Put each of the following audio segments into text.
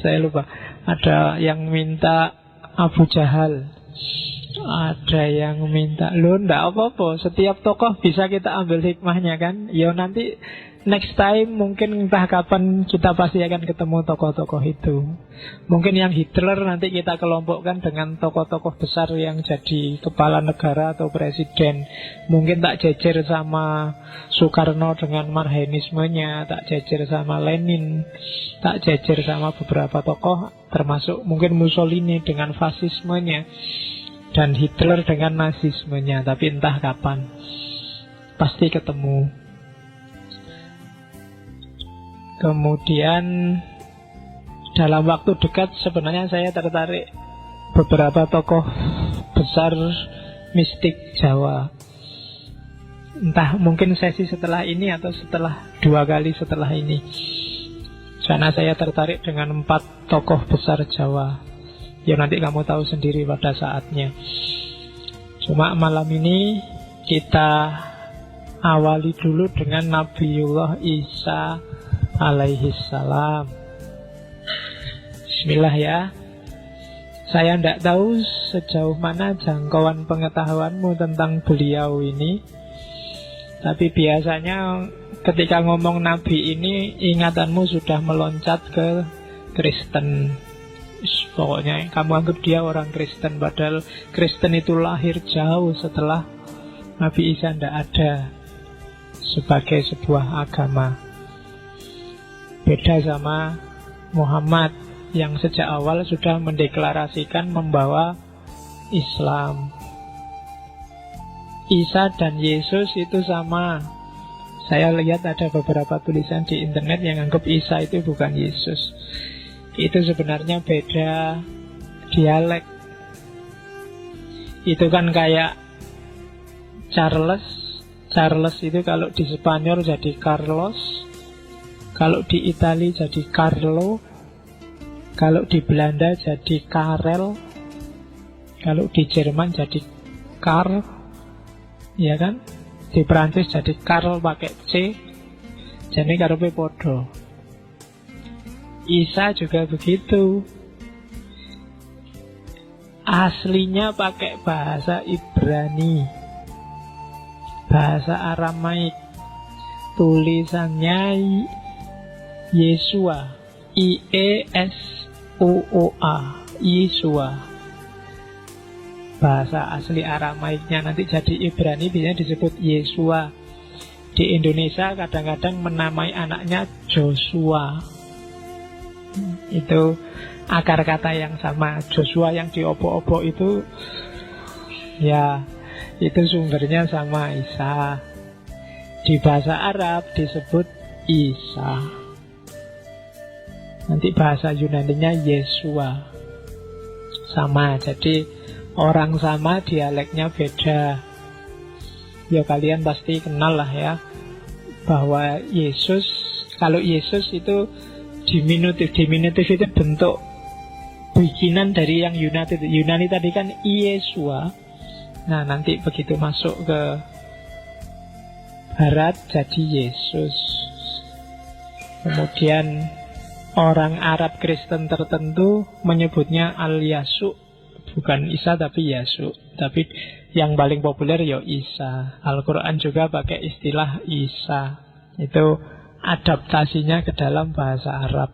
Saya lupa. Ada yang minta Abu Jahal, ada yang minta, loh ndak apa-apa, setiap tokoh bisa kita ambil hikmahnya kan. Ya nanti next time mungkin entah kapan kita pasti akan ketemu tokoh-tokoh itu. Mungkin yang Hitler nanti kita kelompokkan dengan tokoh-tokoh besar yang jadi kepala negara atau presiden. Mungkin tak jejer sama Soekarno dengan marxismenya, tak jejer sama Lenin, tak jejer sama beberapa tokoh, termasuk mungkin Mussolini dengan fasismenya, dan Hitler dengan nazismenya. Tapi entah kapan pasti ketemu. Kemudian dalam waktu dekat sebenarnya saya tertarik beberapa tokoh besar mistik Jawa. Entah mungkin sesi setelah ini atau setelah 2 kali setelah ini. Karena saya tertarik dengan 4 tokoh besar Jawa. Ya nanti kamu tahu sendiri pada saatnya. Cuma malam ini kita awali dulu dengan Nabiullah Isa alaihi salam. Bismillah ya. Saya tidak tahu sejauh mana jangkauan pengetahuanmu tentang beliau ini, tapi biasanya ketika ngomong Nabi ini ingatanmu sudah meloncat ke Kristen. Pokoknya kamu anggap dia orang Kristen, padahal Kristen itu lahir jauh setelah Nabi Isa tidak ada sebagai sebuah agama. Beda sama Muhammad yang sejak awal sudah mendeklarasikan membawa Islam. Isa dan Yesus itu sama. Saya lihat ada beberapa tulisan di internet yang anggap Isa itu bukan Yesus. Itu sebenarnya beda dialek. Itu kan kayak Charles. Charles itu kalau di Spanyol jadi Carlos, kalau di Itali jadi Carlo, kalau di Belanda jadi Karel, kalau di Jerman jadi Karl, ya kan? Di Prancis jadi Karl pakai C, jadi karepe podo. Isa juga begitu. Aslinya pakai bahasa Ibrani, bahasa Aramaik. Tulisannya Yesua, I-E-S-U-O-A, Yesua. Bahasa asli Aramaiknya nanti jadi Ibrani biasanya disebut Yesua. Di Indonesia kadang-kadang menamai anaknya Joshua. Itu akar kata yang sama. Joshua yang diobok-obok itu, ya itu sumbernya sama Isa. Di bahasa Arab disebut Isa. Nanti bahasa Yunaninya Yesua. Sama, jadi orang sama, dialeknya beda. Ya kalian pasti kenal lah ya, bahwa Yesus, kalau Yesus itu diminutif. Diminutif itu bentuk bikinan dari yang Yunani. Yunani tadi kan Yesua. Nah nanti begitu masuk ke Barat jadi Yesus. Kemudian orang Arab Kristen tertentu menyebutnya Al-Yasu, bukan Isa tapi Yasu. Tapi yang paling populer ya Isa. Al-Quran juga pakai istilah Isa. Itu adaptasinya ke dalam bahasa Arab.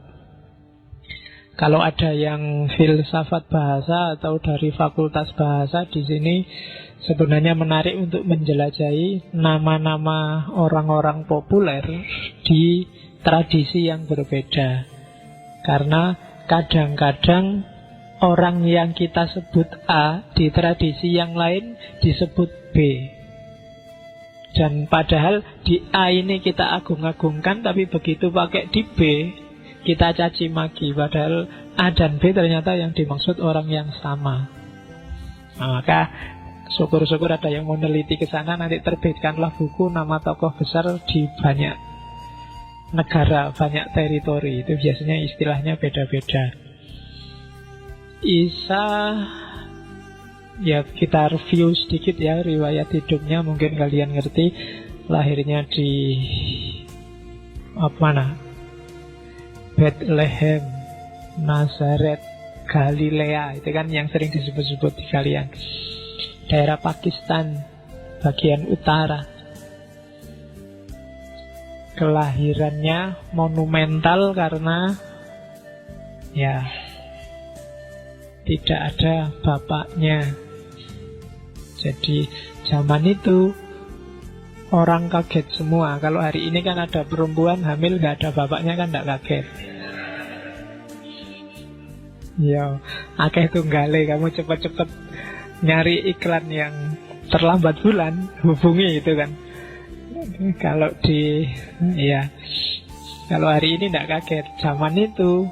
Kalau ada yang filsafat bahasa atau dari fakultas bahasa di sini, sebenarnya menarik untuk menjelajahi nama-nama orang-orang populer di tradisi yang berbeda. Karena kadang-kadang orang yang kita sebut A di tradisi yang lain disebut B. Dan padahal di A ini kita agung-agungkan, tapi begitu pakai di B kita caci maki. Padahal A dan B ternyata yang dimaksud orang yang sama. Nah, maka syukur-syukur ada yang meneliti ke sana. Nanti terbitkanlah buku nama tokoh besar di banyak negara, banyak teritori. Itu biasanya istilahnya beda-beda. Isa, ya kita review sedikit ya riwayat hidupnya, mungkin kalian ngerti. Lahirnya di mana? Bethlehem, Nazaret, Galilea, itu kan yang sering disebut-sebut di kalian. Daerah Pakistan bagian utara. Kelahirannya monumental karena ya tidak ada bapaknya. Jadi zaman itu orang kaget semua. Kalau hari ini kan ada perempuan hamil gak ada bapaknya kan gak kaget. Ya, akeh tunggale, kamu cepet-cepet nyari iklan yang terlambat bulan, hubungi itu kan. Kalau kalau hari ini tidak kaget. Zaman itu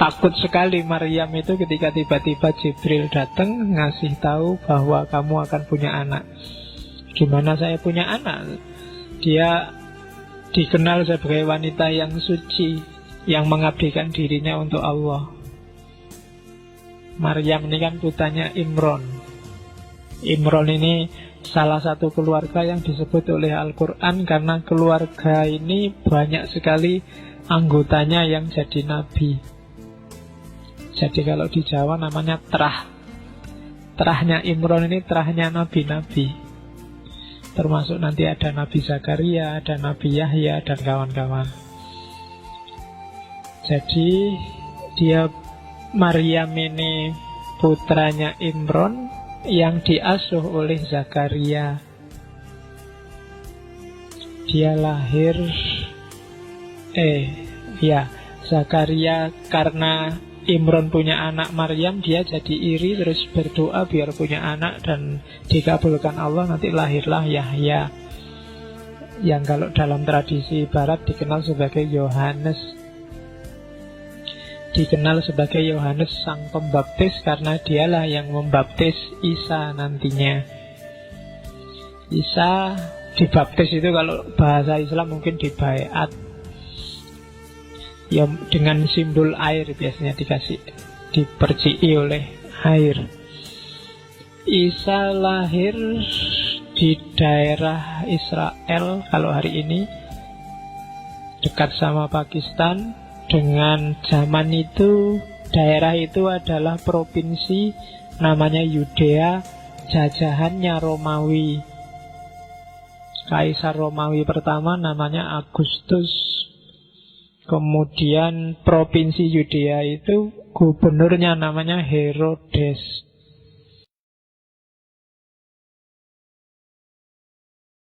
takut sekali Maryam itu ketika tiba-tiba Jibril datang ngasih tahu bahwa kamu akan punya anak. Gimana saya punya anak? Dia dikenal sebagai wanita yang suci, yang mengabdikan dirinya untuk Allah. Maryam ini kan putranya Imron. Imron ini salah satu keluarga yang disebut oleh Al-Quran karena keluarga ini banyak sekali anggotanya yang jadi nabi. Jadi kalau di Jawa namanya terah. Terahnya Imron ini terahnya nabi-nabi. Termasuk nanti ada Nabi Zakaria, ada Nabi Yahya, dan kawan-kawan. Jadi dia Maryam ini putranya Imron yang diasuh oleh Zakaria. Dia lahir Zakaria karena Imron punya anak Maryam, dia jadi iri terus berdoa biar punya anak dan dikabulkan Allah, nanti lahirlah Yahya yang kalau dalam tradisi barat dikenal sebagai Yohanes. Dikenal sebagai Yohanes sang pembaptis karena dialah yang membaptis Isa nantinya. Isa dibaptis itu kalau bahasa Islam mungkin dibaiat, ya dengan simbol air, biasanya diperciki oleh air. Isa lahir di daerah Israel kalau hari ini, dekat sama Pakistan. Dengan zaman itu daerah itu adalah provinsi namanya Yudea, jajahannya Romawi. Kaisar Romawi pertama namanya Agustus. Kemudian provinsi Yudea itu gubernurnya namanya Herodes.